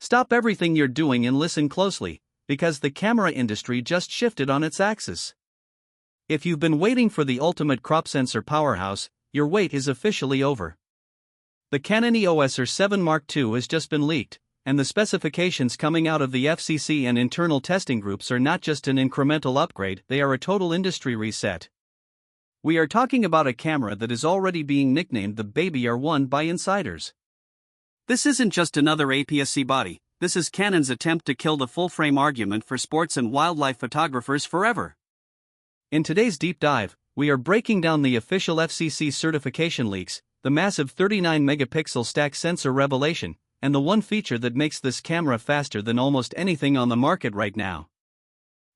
Stop everything you're doing and listen closely, because the camera industry just shifted on its axis. If you've been waiting for the ultimate crop sensor powerhouse, your wait is officially over. The Canon EOS R7 Mark II has just been leaked, and the specifications coming out of the FCC and internal testing groups are not just an incremental upgrade, they are a total industry reset. We are talking about a camera that is already being nicknamed the Baby R1 by insiders. This isn't just another APS-C body, this is Canon's attempt to kill the full-frame argument for sports and wildlife photographers forever. In today's deep dive, we are breaking down the official FCC certification leaks, the massive 39-megapixel stacked sensor revelation, and the one feature that makes this camera faster than almost anything on the market right now.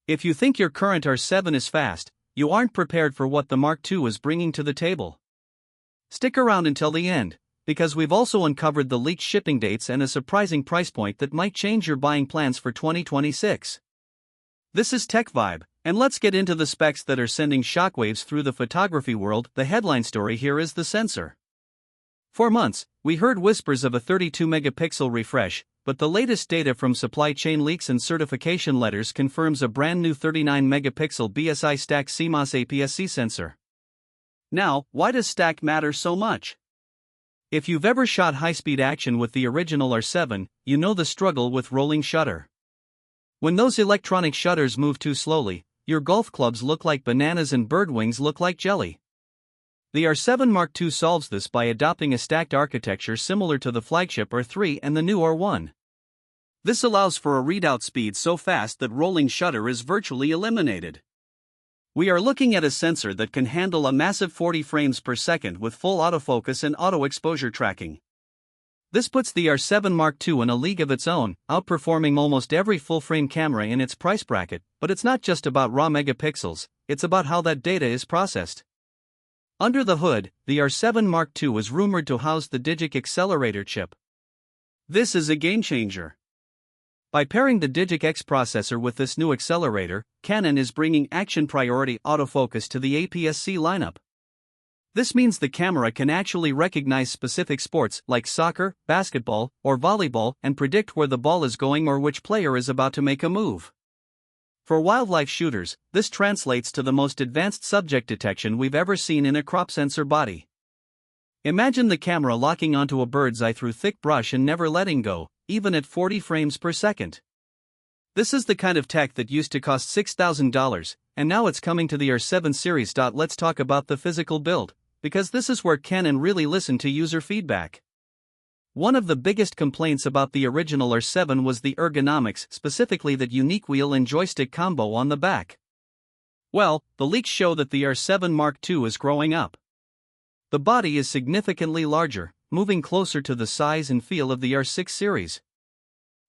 If you think your current R7 is fast, you aren't prepared for what the Mark II is bringing to the table. Stick around until the end, because we've also uncovered the leaked shipping dates and a surprising price point that might change your buying plans for 2026. This is Tech Vibe, and let's get into the specs that are sending shockwaves through the photography world. The headline story here is the sensor. For months, we heard whispers of a 32-megapixel refresh, but the latest data from supply chain leaks and certification letters confirms a brand new 39-megapixel BSI Stacked CMOS APS-C sensor. Now, why does stack matter so much? If you've ever shot high-speed action with the original R7, you know the struggle with rolling shutter. When those electronic shutters move too slowly, your golf clubs look like bananas and bird wings look like jelly. The R7 Mark II solves this by adopting a stacked architecture similar to the flagship R3 and the new R1. This allows for a readout speed so fast that rolling shutter is virtually eliminated. We are looking at a sensor that can handle a massive 40 frames per second with full autofocus and auto exposure tracking. This puts the R7 Mark II in a league of its own, outperforming almost every full-frame camera in its price bracket. But it's not just about raw megapixels, it's about how that data is processed. Under the hood, the R7 Mark II is rumored to house the DIGIC Accelerator chip. This is a game-changer. By pairing the DIGIC X processor with this new accelerator, Canon is bringing action priority autofocus to the APS-C lineup. This means the camera can actually recognize specific sports like soccer, basketball, or volleyball and predict where the ball is going or which player is about to make a move. For wildlife shooters, this translates to the most advanced subject detection we've ever seen in a crop sensor body. Imagine the camera locking onto a bird's eye through thick brush and never letting go, even at 40 frames per second. This is the kind of tech that used to cost $6,000, and now it's coming to the R7 series. Let's talk about the physical build, because this is where Canon really listened to user feedback. One of the biggest complaints about the original R7 was the ergonomics, specifically that unique wheel and joystick combo on the back. Well, the leaks show that the R7 Mark II is growing up. The body is significantly larger, moving closer to the size and feel of the R6 series.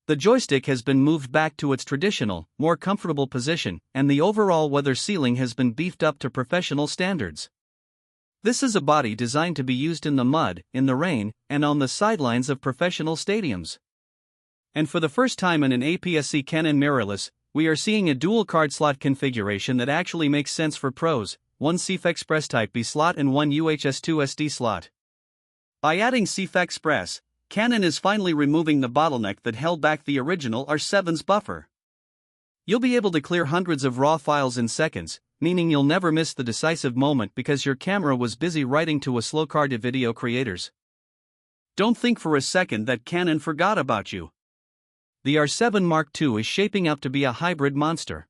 The joystick has been moved back to its traditional, more comfortable position, and the overall weather sealing has been beefed up to professional standards. This is a body designed to be used in the mud, in the rain, and on the sidelines of professional stadiums. And for the first time in an APS-C Canon mirrorless, we are seeing a dual card slot configuration that actually makes sense for pros, one CF Express Type B slot and one UHS-2 SD slot. By adding CF Express, Canon is finally removing the bottleneck that held back the original R7's buffer. You'll be able to clear hundreds of raw files in seconds, meaning you'll never miss the decisive moment because your camera was busy writing to a slow card to video creators. Don't think for a second that Canon forgot about you. The R7 Mark II is shaping up to be a hybrid monster.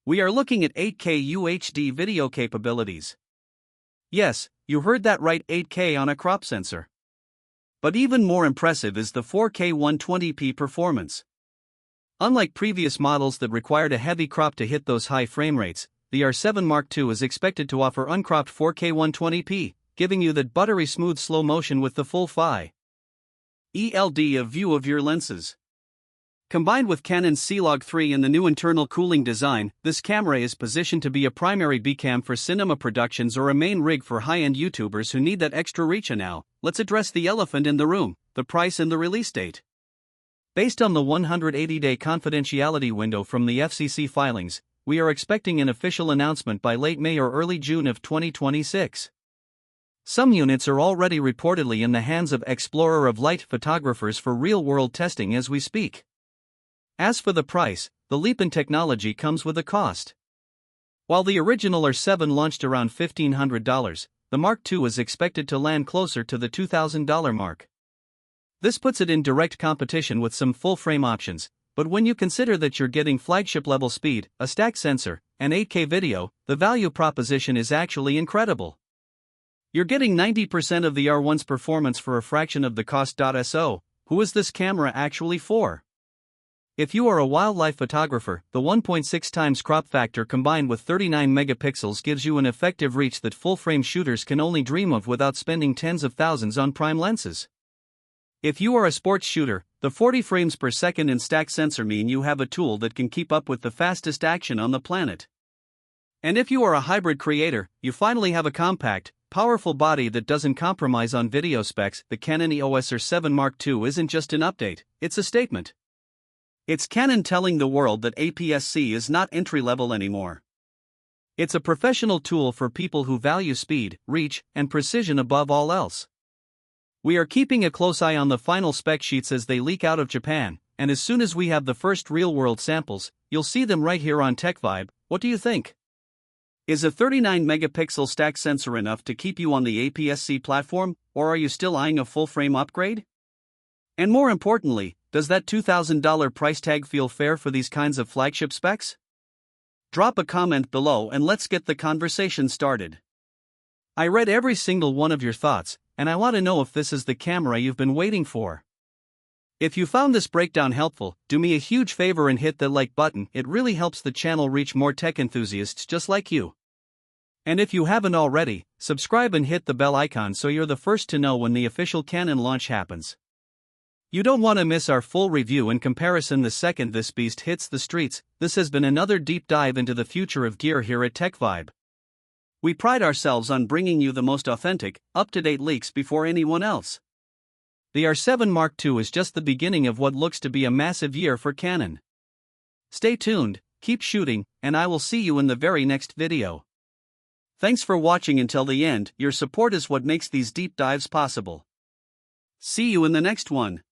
We are looking at 8K UHD video capabilities. Yes, you heard that right, 8K on a crop sensor. But even more impressive is the 4K 120p performance. Unlike previous models that required a heavy crop to hit those high frame rates, the R7 Mark II is expected to offer uncropped 4K 120p, giving you that buttery smooth slow motion with the full 5 ELD of view of your lenses. Combined with Canon's C-Log 3 and the new internal cooling design, this camera is positioned to be a primary B-cam for cinema productions or a main rig for high-end YouTubers who need that extra reach. Now, let's address the elephant in the room, the price and the release date. Based on the 180-day confidentiality window from the FCC filings, we are expecting an official announcement by late May or early June of 2026. Some units are already reportedly in the hands of Explorer of Light photographers for real-world testing as we speak. As for the price, the leap in technology comes with a cost. While the original R7 launched around $1,500, the Mark II is expected to land closer to the $2,000 mark. This puts it in direct competition with some full-frame options, but when you consider that you're getting flagship-level speed, a stacked sensor, and 8K video, the value proposition is actually incredible. You're getting 90% of the R1's performance for a fraction of the cost. So, who is this camera actually for? If you are a wildlife photographer, the 1.6 times crop factor combined with 39 megapixels gives you an effective reach that full-frame shooters can only dream of without spending tens of thousands on prime lenses. If you are a sports shooter, the 40 frames per second in stacked sensor mean you have a tool that can keep up with the fastest action on the planet. And if you are a hybrid creator, you finally have a compact, powerful body that doesn't compromise on video specs. The Canon EOS R7 Mark II isn't just an update, it's a statement. It's Canon telling the world that APS-C is not entry-level anymore. It's a professional tool for people who value speed, reach, and precision above all else. We are keeping a close eye on the final spec sheets as they leak out of Japan, and as soon as we have the first real-world samples, you'll see them right here on TechVibe. What do you think? Is a 39-megapixel stacked sensor enough to keep you on the APS-C platform, or are you still eyeing a full-frame upgrade? And more importantly, does that $2,000 price tag feel fair for these kinds of flagship specs? Drop a comment below and let's get the conversation started. I read every single one of your thoughts, and I want to know if this is the camera you've been waiting for. If you found this breakdown helpful, do me a huge favor and hit the like button. It really helps the channel reach more tech enthusiasts just like you. And if you haven't already, subscribe and hit the bell icon so you're the first to know when the official Canon launch happens. You don't want to miss our full review and comparison the second this beast hits the streets. This has been another deep dive into the future of gear here at TechVibe. We pride ourselves on bringing you the most authentic, up-to-date leaks before anyone else. The R7 Mark II is just the beginning of what looks to be a massive year for Canon. Stay tuned, keep shooting, and I will see you in the very next video. Thanks for watching until the end. Your support is what makes these deep dives possible. See you in the next one.